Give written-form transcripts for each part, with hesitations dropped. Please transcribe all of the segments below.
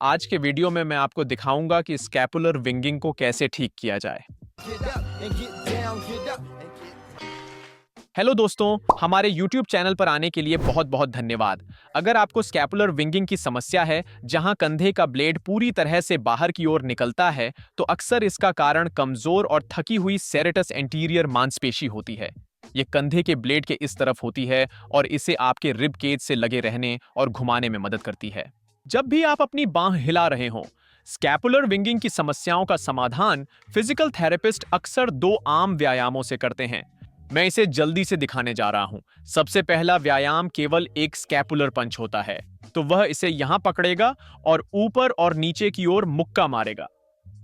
आज के वीडियो में मैं आपको दिखाऊंगा कि स्कैपुलर विंगिंग को कैसे ठीक किया जाए। हेलो दोस्तों, हमारे YouTube चैनल पर आने के लिए बहुत बहुत धन्यवाद। अगर आपको स्कैपुलर विंगिंग की समस्या है, जहां कंधे का ब्लेड पूरी तरह से बाहर की ओर निकलता है, तो अक्सर इसका कारण कमजोर और थकी हुई सेरेटस एंटीरियर मांसपेशी होती है। ये कंधे के ब्लेड के इस तरफ होती है और इसे आपके रिब केज से लगे रहने और घुमाने में मदद करती है। जब भी आप अपनी बांह हिला रहे हों, स्कैपुलर विंगिंग की समस्याओं का समाधान फिजिकल थेरेपिस्ट अक्सर दो आम व्यायामों से करते हैं। मैं इसे जल्दी से दिखाने जा रहा हूं। सबसे पहला व्यायाम केवल एक स्कैपुलर पंच होता है, तो वह इसे यहां पकड़ेगा और ऊपर और नीचे की ओर मुक्का मारेगा।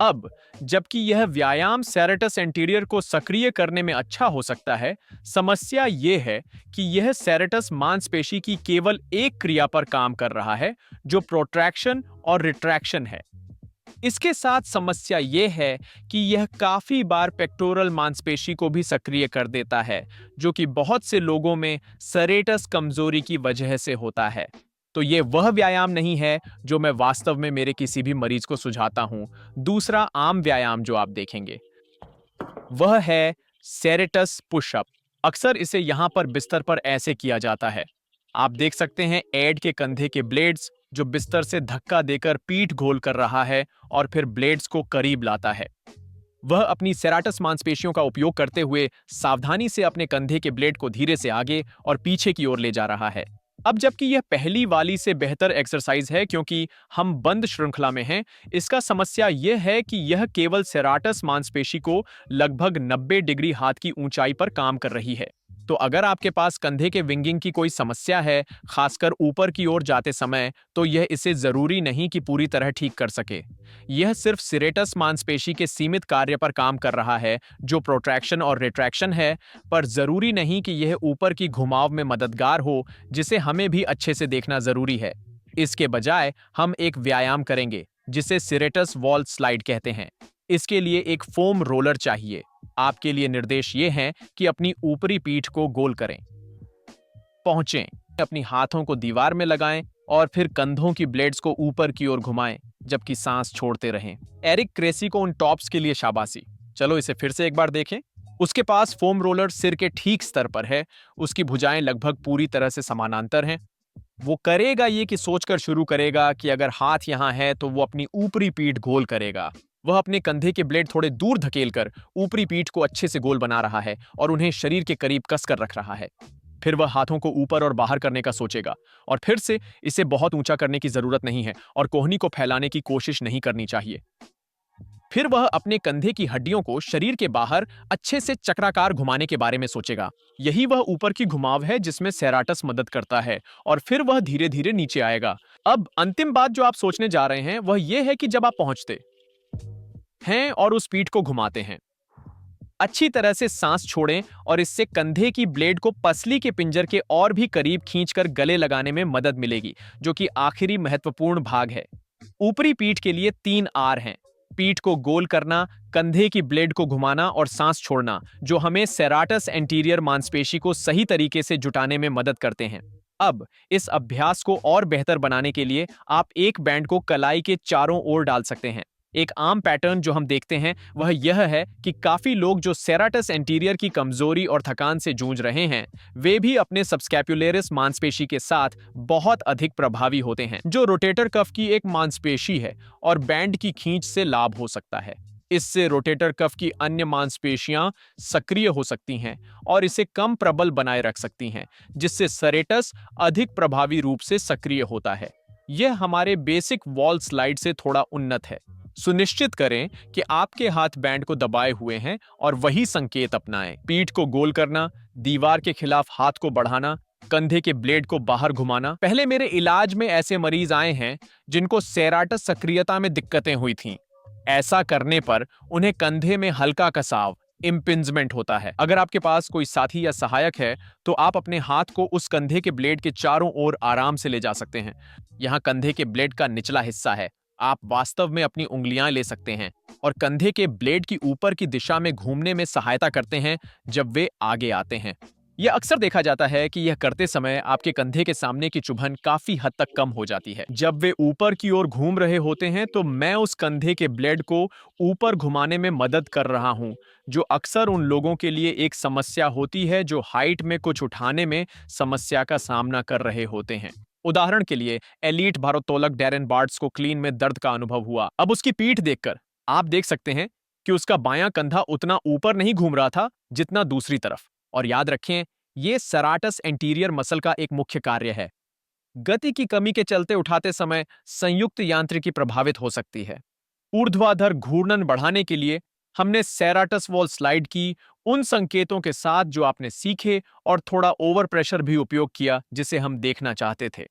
अब जबकि यह व्यायाम सेरेटस एंटीरियर को सक्रिय करने में अच्छा हो सकता है, समस्या यह है कि यह सेरेटस मांसपेशी की केवल एक क्रिया पर काम कर रहा है, जो प्रोट्रैक्शन और रिट्रैक्शन है। इसके साथ समस्या यह है कि यह काफी बार पेक्टोरल मांसपेशी को भी सक्रिय कर देता है, जो कि बहुत से लोगों में सेरेटस कमजोरी की वजह से होता है। तो यह वह व्यायाम नहीं है जो मैं वास्तव में मेरे किसी भी मरीज को सुझाता हूं। दूसरा आम व्यायाम जो आप देखेंगे वह है सेरेटस पुशअप। अक्सर इसे यहां पर बिस्तर पर ऐसे किया जाता है। आप देख सकते हैं एड के कंधे के ब्लेड्स जो बिस्तर से धक्का देकर पीठ घोल कर रहा है और फिर ब्लेड्स को करीब लाता है। वह अपनी सेराटस मांसपेशियों का उपयोग करते हुए सावधानी से अपने कंधे के ब्लेड को धीरे से आगे और पीछे की ओर ले जा रहा है। अब जबकि यह पहली वाली से बेहतर एक्सरसाइज है क्योंकि हम बंद श्रृंखला में हैं, इसका समस्या यह है कि यह केवल सेराटस मांसपेशी को लगभग 90 डिग्री हाथ की ऊंचाई पर काम कर रही है। तो अगर आपके पास कंधे के विंगिंग की कोई समस्या है, खासकर ऊपर की ओर जाते समय, तो यह इसे जरूरी नहीं कि पूरी तरह ठीक कर सके। यह सिर्फ सिरेटस मांसपेशी के सीमित कार्य पर काम कर रहा है, जो प्रोट्रैक्शन और रिट्रैक्शन है, पर जरूरी नहीं कि यह ऊपर की घुमाव में मददगार हो, जिसे हमें भी अच्छे से देखना जरूरी है। इसके बजाय हम एक व्यायाम करेंगे जिसे सिरेटस वॉल स्लाइड कहते हैं। इसके लिए एक फोम रोलर चाहिए। आपके लिए निर्देश ये हैं कि अपनी ऊपरी पीठ को गोल करें, पहुंचें, अपनी हाथों को दीवार में लगाएं और फिर कंधों की ब्लेड्स को ऊपर की ओर घुमाएं, जबकि सांस छोड़ते रहें। एरिक क्रेसी को उन टॉप्स के लिए शाबाशी। चलो इसे फिर से एक बार देखें। उसके पास फोम रोलर सिर के ठीक स्तर पर है, उसकी भुजाएं लगभग पूरी तरह से समानांतर हैं। वो करेगा ये कि सोचकर शुरू करेगा कि अगर हाथ यहां है तो वो अपनी ऊपरी पीठ गोल करेगा। वह अपने कंधे के ब्लेड थोड़े दूर धकेलकर ऊपरी पीठ को अच्छे से गोल बना रहा है और उन्हें शरीर के करीब कसकर रख रहा है। फिर वह हाथों को ऊपर और बाहर करने का सोचेगा और फिर से इसे बहुत ऊंचा करने की जरूरत नहीं है और कोहनी को फैलाने की कोशिश नहीं करनी चाहिए। फिर वह अपने कंधे की हड्डियों को शरीर के बाहर अच्छे से चक्राकार घुमाने के बारे में सोचेगा। यही वह ऊपर की घुमाव है जिसमें सेराटस मदद करता है और फिर वह धीरे धीरे नीचे आएगा। अब अंतिम बात जो आप सोचने जा रहे हैं वह यह है कि जब आप पहुंचते हैं और उस पीठ को घुमाते हैं, अच्छी तरह से सांस छोड़ें और इससे कंधे की ब्लेड को पसली के पिंजर के और भी करीब खींचकर गले लगाने में मदद मिलेगी, जो कि आखिरी महत्वपूर्ण भाग है। ऊपरी पीठ के लिए 3 आर हैं: पीठ को गोल करना, कंधे की ब्लेड को घुमाना और सांस छोड़ना, जो हमें सेराटस एंटीरियर मांसपेशी को सही तरीके से जुटाने में मदद करते हैं। अब इस अभ्यास को और बेहतर बनाने के लिए आप एक बैंड को कलाई के चारों ओर डाल सकते हैं। एक आम पैटर्न जो हम देखते हैं वह यह है कि काफी लोग जो सेराटस एंटीरियर की कमजोरी और थकान से जूझ रहे हैं, वे भी अपने सबस्कैपुलेरिस मांसपेशी के साथ बहुत अधिक प्रभावी होते हैं, जो रोटेटर कफ की एक मांसपेशी है और बैंड की खींच से लाभ हो सकता है। इससे रोटेटर कफ की अन्य मांसपेशियां सक्रिय हो सकती हैं और इसे कम प्रबल बनाए रख सकती हैं, जिससे सेरेटस अधिक प्रभावी रूप से सक्रिय होता है। यह हमारे बेसिक वॉल स्लाइड से थोड़ा उन्नत है। सुनिश्चित करें कि आपके हाथ बैंड को दबाए हुए हैं और वही संकेत अपनाएं। पीठ को गोल करना, दीवार के खिलाफ हाथ को बढ़ाना, कंधे के ब्लेड को बाहर घुमाना। पहले मेरे इलाज में ऐसे मरीज आए हैं जिनको सेराटस सक्रियता में दिक्कतें हुई थीं। ऐसा करने पर उन्हें कंधे में हल्का कसाव, इम्पिंजमेंट होता है। अगर आपके पास कोई साथी या सहायक है तो आप अपने हाथ को उस कंधे के ब्लेड के चारों ओर आराम से ले जा सकते हैं। यहाँ कंधे के ब्लेड का निचला हिस्सा है। आप वास्तव में अपनी उंगलियां ले सकते हैं और कंधे के ब्लेड की ऊपर की दिशा में घूमने में सहायता करते हैं जब वे आगे आते हैं। यह अक्सर देखा जाता है कि यह करते समय आपके कंधे के सामने की चुभन काफी हद तक कम हो जाती है। जब वे ऊपर की ओर घूम रहे होते हैं तो मैं उस कंधे के ब्लेड को ऊपर घुमाने में मदद कर रहा हूं, जो अक्सर उन लोगों के लिए एक समस्या होती है जो हाइट में कुछ उठाने में समस्या का सामना कर रहे होते हैं। उदाहरण के लिए एलीट भारोत्तोलक डैरेन बार्ट्स को क्लीन में दर्द का अनुभव हुआ। अब उसकी पीठ देखकर आप देख सकते हैं कि उसका बायां कंधा उतना ऊपर नहीं घूम रहा था जितना दूसरी तरफ। और याद रखें, ये सेराटस एंटीरियर मसल का एक मुख्य कार्य है। गति की कमी के चलते उठाते समय संयुक्त यांत्रिकी प्रभावित हो सकती है। ऊर्ध्वाधर घूर्णन बढ़ाने के लिए हमने सेराटस वॉल स्लाइड की उन संकेतों के साथ जो आपने सीखे और थोड़ा ओवर प्रेशर भी उपयोग किया जिसे हम देखना चाहते थे।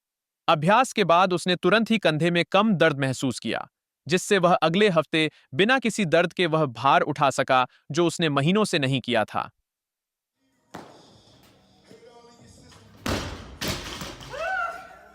अभ्यास के बाद उसने तुरंत ही कंधे में कम दर्द महसूस किया, जिससे वह अगले हफ्ते बिना किसी दर्द के वह भार उठा सका जो उसने महीनों से नहीं किया था।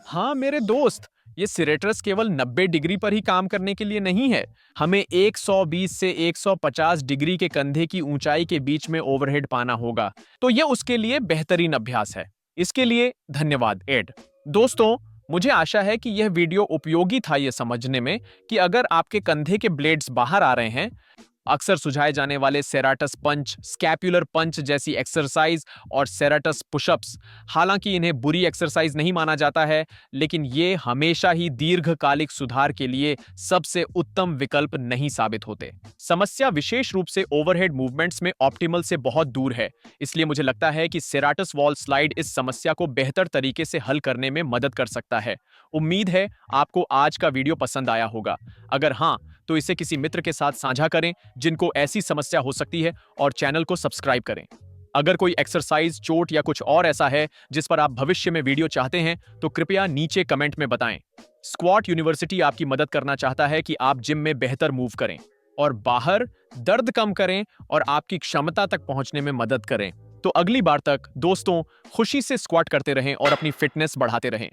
हाँ मेरे दोस्त, ये सिरेटरस केवल 90 डिग्री पर ही काम करने के लिए नहीं है। हमें 120 से 150 डिग्री के कंधे की ऊंचाई के बीच में ओवरहेड पाना होगा, तो यह उसके लिए बेहतरीन अभ्यास है। इसके लिए धन्यवाद एड। दोस्तों, मुझे आशा है कि यह वीडियो उपयोगी था ये समझने में कि अगर आपके कंधे के ब्लेड्स बाहर आ रहे हैं, अक्सर सुझाए जाने वाले सेराटस पंच, स्कैपुलर पंच जैसी एक्सरसाइज और सेराटस पुशअप्स, हालांकि इन्हें बुरी एक्सरसाइज नहीं माना जाता है, लेकिन ये हमेशा ही दीर्घकालिक सुधार के लिए सबसे उत्तम विकल्प नहीं साबित होते। समस्या विशेष रूप से ओवरहेड मूवमेंट्स में ऑप्टिमल से बहुत दूर है, इसलिए मुझे लगता है कि सेराटस वॉल स्लाइड इस समस्या को बेहतर तरीके से हल करने में मदद कर सकता है। उम्मीद है आपको आज का वीडियो पसंद आया होगा। अगर हाँ, तो इसे किसी मित्र के साथ साझा करें जिनको ऐसी समस्या हो सकती है, और चैनल को सब्सक्राइब करें। अगर कोई एक्सरसाइज, चोट या कुछ और ऐसा है जिस पर आप भविष्य में वीडियो चाहते हैं तो कृपया नीचे कमेंट में बताएं। स्क्वाट यूनिवर्सिटी आपकी मदद करना चाहता है कि आप जिम में बेहतर मूव करें और बाहर दर्द कम करें और आपकी क्षमता तक पहुंचने में मदद करें। तो अगली बार तक दोस्तों, खुशी से स्क्वाट करते रहें और अपनी फिटनेस बढ़ाते रहें।